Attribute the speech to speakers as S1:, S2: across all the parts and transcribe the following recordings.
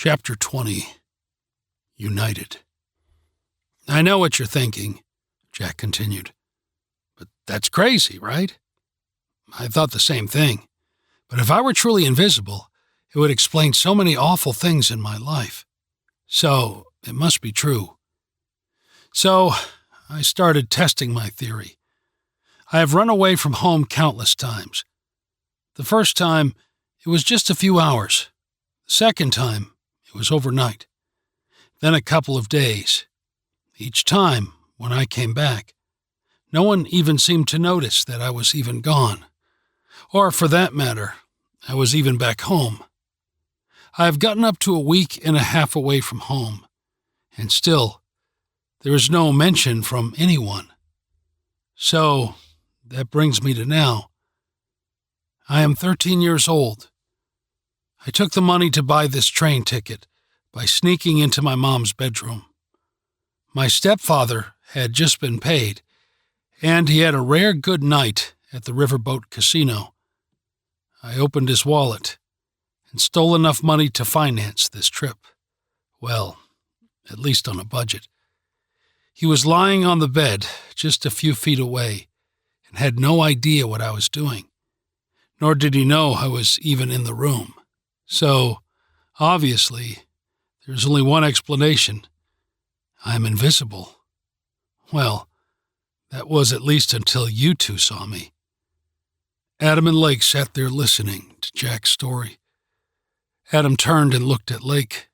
S1: Chapter 20. United. "I know what you're thinking," Jack continued. "But that's crazy, right?" I thought the same thing. But if I were truly invisible, it would explain so many awful things in my life. So it must be true. So I started testing my theory. I have run away from home countless times. The first time, it was just a few hours. The second time, it was overnight. Then a couple of days. Each time, when I came back, no one even seemed to notice that I was even gone. Or, for that matter, I was even back home. I have gotten up to a week and a half away from home, and still, there is no mention from anyone. So, that brings me to now. I am 13 years old. I took the money to buy this train ticket by sneaking into my mom's bedroom. My stepfather had just been paid, and he had a rare good night at the Riverboat Casino. I opened his wallet and stole enough money to finance this trip. Well, at least on a budget. He was lying on the bed just a few feet away and had no idea what I was doing, nor did he know I was even in the room. So, obviously, there's only one explanation. I'm invisible. Well, that was at least until you two saw me. Adam and Lake sat there listening to Jack's story. Adam turned and looked at Lake.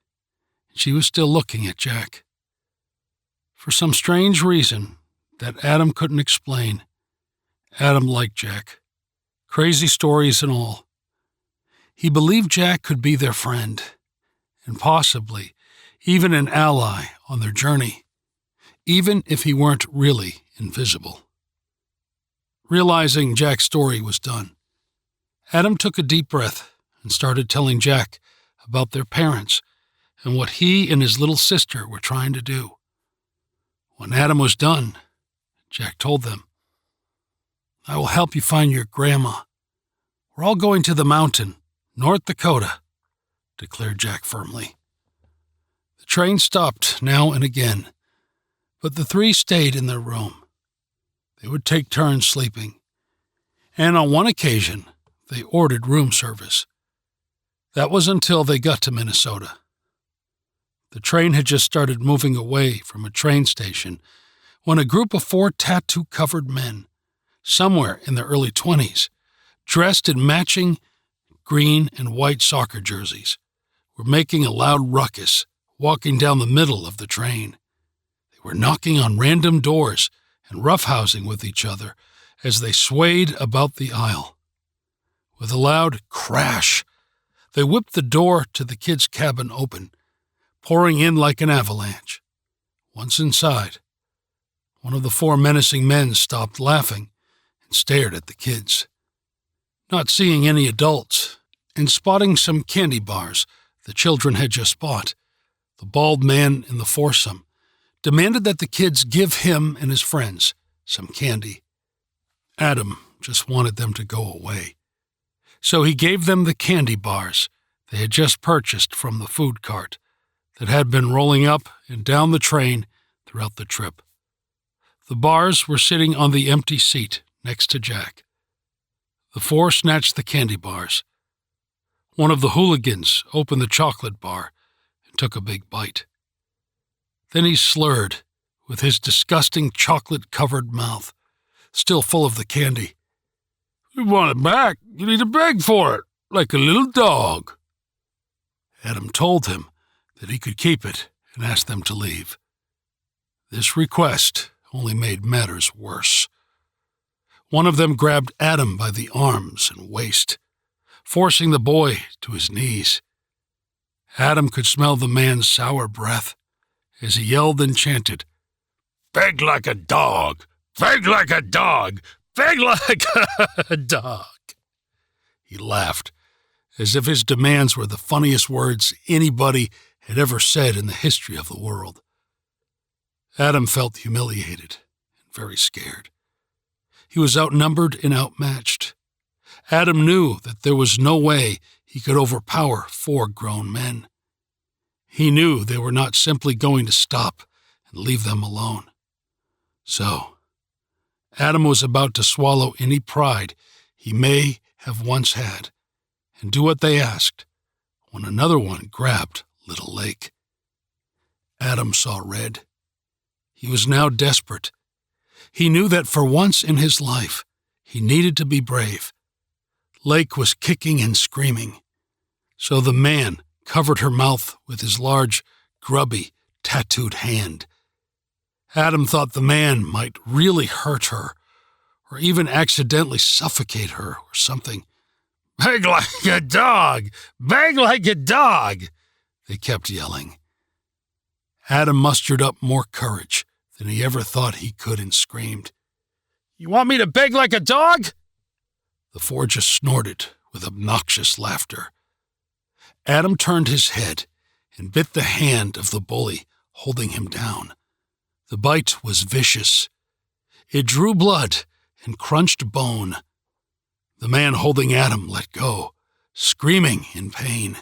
S1: She was still looking at Jack. For some strange reason that Adam couldn't explain, Adam liked Jack. Crazy stories and all. He believed Jack could be their friend, and possibly even an ally on their journey, even if he weren't really invisible. Realizing Jack's story was done, Adam took a deep breath and started telling Jack about their parents and what he and his little sister were trying to do. When Adam was done, Jack told them, "I will help you find your grandma. We're all going to the mountain, North Dakota," declared Jack firmly. The train stopped now and again, but the three stayed in their room. They would take turns sleeping, and on one occasion, they ordered room service. That was until they got to Minnesota. The train had just started moving away from a train station when a group of 4 tattoo-covered men, somewhere in their early 20s, dressed in matching green and white soccer jerseys, were making a loud ruckus walking down the middle of the train. They were knocking on random doors and roughhousing with each other as they swayed about the aisle. With a loud crash, they whipped the door to the kids' cabin open, pouring in like an avalanche. Once inside, one of the 4 menacing men stopped laughing and stared at the kids. Not seeing any adults, and spotting some candy bars the children had just bought, the bald man in the foursome demanded that the kids give him and his friends some candy. Adam just wanted them to go away, so he gave them the candy bars they had just purchased from the food cart that had been rolling up and down the train throughout the trip. The bars were sitting on the empty seat next to Jack. The 4 snatched the candy bars. One of the hooligans opened the chocolate bar and took a big bite. Then he slurred with his disgusting chocolate-covered mouth, still full of the candy. "You want it back, you need to beg for it, like a little dog." Adam told him that he could keep it and asked them to leave. This request only made matters worse. One of them grabbed Adam by the arms and waist, forcing the boy to his knees. Adam could smell the man's sour breath as he yelled and chanted, "Beg like a dog! Beg like a dog! Beg like a dog!" He laughed, as if his demands were the funniest words anybody had ever said in the history of the world. Adam felt humiliated and very scared. He was outnumbered and outmatched. Adam knew that there was no way he could overpower 4 grown men. He knew they were not simply going to stop and leave them alone. So, Adam was about to swallow any pride he may have once had and do what they asked when another one grabbed little Lake. Adam saw red. He was now desperate. He knew that for once in his life, he needed to be brave. Lake was kicking and screaming, so the man covered her mouth with his large, grubby, tattooed hand. Adam thought the man might really hurt her, or even accidentally suffocate her or something. "Beg like a dog! Beg like a dog!" they kept yelling. Adam mustered up more courage than he ever thought he could and screamed, "You want me to beg like a dog?" The four just snorted with obnoxious laughter. Adam turned his head and bit the hand of the bully holding him down. The bite was vicious. It drew blood and crunched bone. The man holding Adam let go, screaming in pain.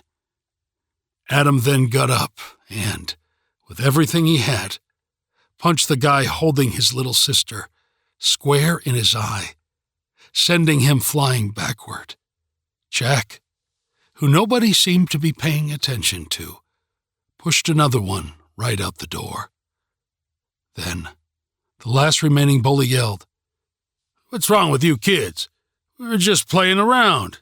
S1: Adam then got up and, with everything he had, punched the guy holding his little sister square in his eye, sending him flying backward. Jack, who nobody seemed to be paying attention to, pushed another one right out the door. Then, the last remaining bully yelled, "What's wrong with you kids? We were just playing around."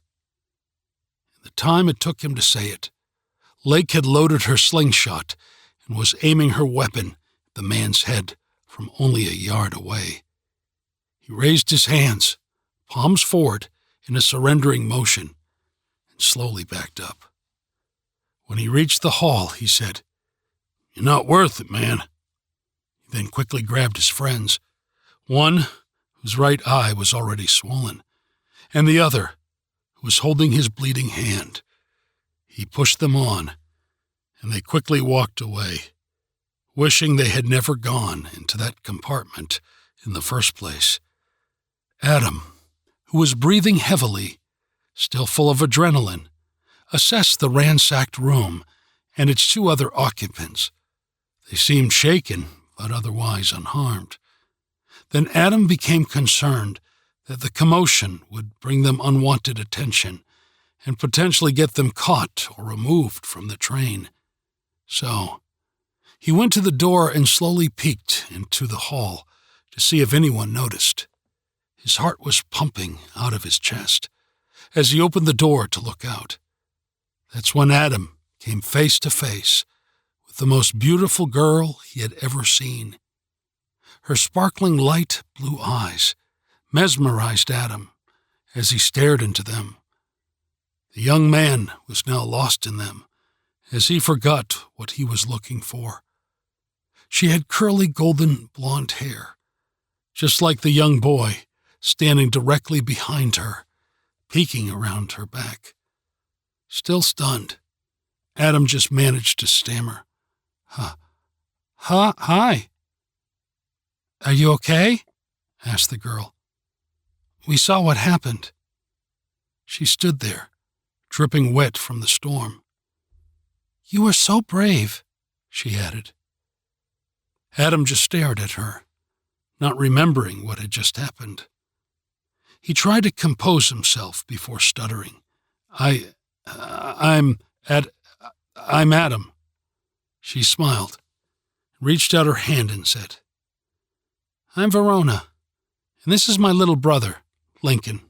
S1: In the time it took him to say it, Lake had loaded her slingshot and was aiming her weapon at the man's head from only a yard away. He raised his hands, palms forward in a surrendering motion, and slowly backed up. When he reached the hall, he said, "You're not worth it, man." He then quickly grabbed his friends, one whose right eye was already swollen, and the other who was holding his bleeding hand. He pushed them on, and they quickly walked away, wishing they had never gone into that compartment in the first place. Adam, who was breathing heavily, still full of adrenaline, assessed the ransacked room and its two other occupants. They seemed shaken, but otherwise unharmed. Then Adam became concerned that the commotion would bring them unwanted attention and potentially get them caught or removed from the train. So, he went to the door and slowly peeked into the hall to see if anyone noticed. His heart was pumping out of his chest as he opened the door to look out. That's when Adam came face to face with the most beautiful girl he had ever seen. Her sparkling light blue eyes mesmerized Adam as he stared into them. The young man was now lost in them as he forgot what he was looking for. She had curly golden blonde hair, just like the young boy standing directly behind her, peeking around her back. Still stunned, Adam just managed to stammer, Hi. Are you okay?" asked the girl. "We saw what happened." She stood there, dripping wet from the storm. "You were so brave," she added. Adam just stared at her, not remembering what had just happened. He tried to compose himself before stuttering. I'm Adam." She smiled, reached out her hand and said, "I'm Verona, and this is my little brother, Lincoln."